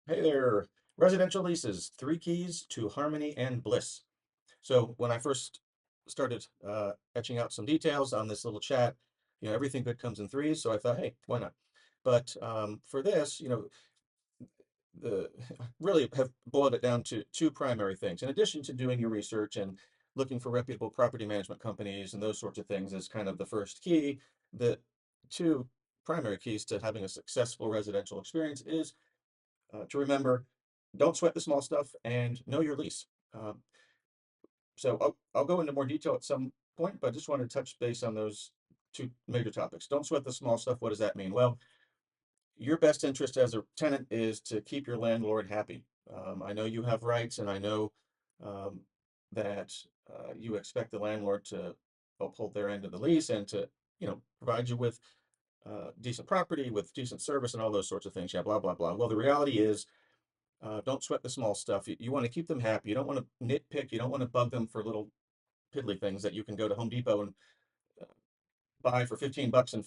Hey there, residential leases, three keys to harmony and bliss. So when I first started etching out some details on this little chat, everything good comes in threes. So I thought, hey, why not? But for this, the really have boiled it down to two primary things. In addition to doing your research and looking for reputable property management companies and those sorts of things as kind of the first key, the two primary keys to having a successful residential experience is to remember, don't sweat the small stuff and know your lease. Um, so I'll go into more detail at some point, but I just want to touch base on those two major topics. Don't sweat the small stuff. What does that mean? Well, your best interest as a tenant is to keep your landlord happy. I know you have rights, and I know um, that you expect the landlord to uphold their end of the lease and to, provide you with decent property, with decent service, and all those sorts of things. Yeah, blah blah blah. Well, the reality is don't sweat the small stuff. You want to keep them happy. You don't want to nitpick. You don't want to bug them for little piddly things that you can go to Home Depot and buy for 15 bucks and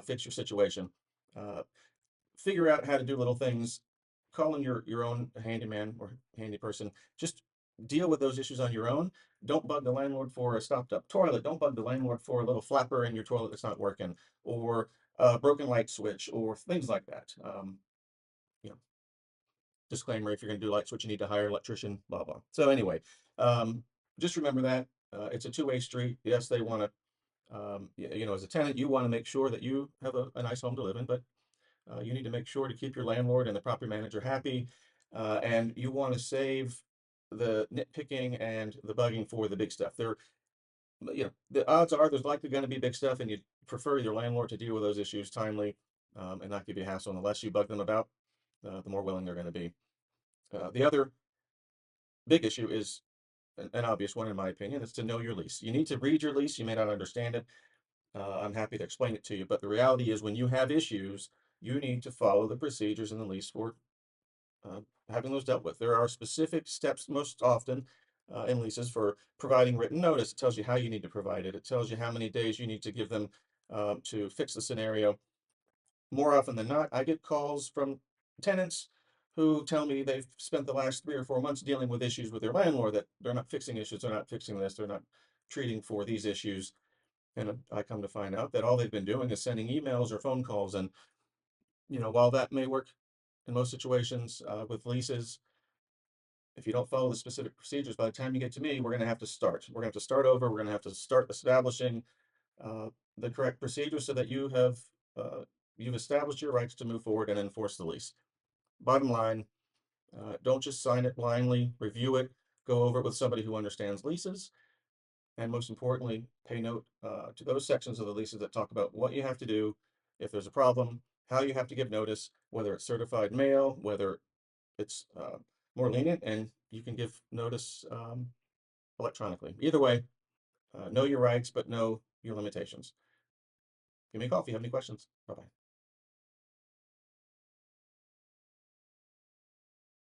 fix your situation. Uh, Figure out how to do little things. Call in your own handyman or handy person. Just deal with those issues on your own. Don't bug the landlord for a stopped up toilet. Don't bug the landlord for a little flapper in your toilet that's not working, or a broken light switch, or things like that. You know, disclaimer, if you're going to do light switch, you need to hire an electrician, blah, blah. So anyway, um, just remember that it's a two-way street. Yes, they want to, as a tenant, you want to make sure that you have a nice home to live in, but you need to make sure to keep your landlord and the property manager happy. And you want to save the nitpicking and the bugging for the big stuff. The odds are there's likely going to be big stuff, and you prefer your landlord to deal with those issues timely and not give you a hassle. And the less you bug them about, the more willing they're going to be. The other big issue is an obvious one, in my opinion, is to know your lease. You need to read your lease. You may not understand it. I'm happy to explain it to you, but the reality is when you have issues, you need to follow the procedures in the lease for uh, having those dealt with. There are specific steps most often in leases for providing written notice. It tells you how you need to provide it. It tells you how many days you need to give them to fix the scenario. More often than not, I get calls from tenants who tell me they've spent the last 3 or 4 months dealing with issues with their landlord, that they're not fixing issues, they're not fixing this, they're not treating for these issues. And I come to find out that all they've been doing is sending emails or phone calls. And, while that may work in most situations with leases, if you don't follow the specific procedures, by the time you get to me, we're going to have to start. We're going to have to start over. We're going to have to start establishing uh, the correct procedures so that uh, you've established your rights to move forward and enforce the lease. Bottom line, don't just sign it blindly. Review it. Go over it with somebody who understands leases, and most importantly, pay note to those sections of the leases that talk about what you have to do if there's a problem, how you have to give notice, whether it's certified mail, whether it's more lenient, and you can give notice electronically. Either way, know your rights, but know your limitations. Give me a call if you have any questions. Bye bye.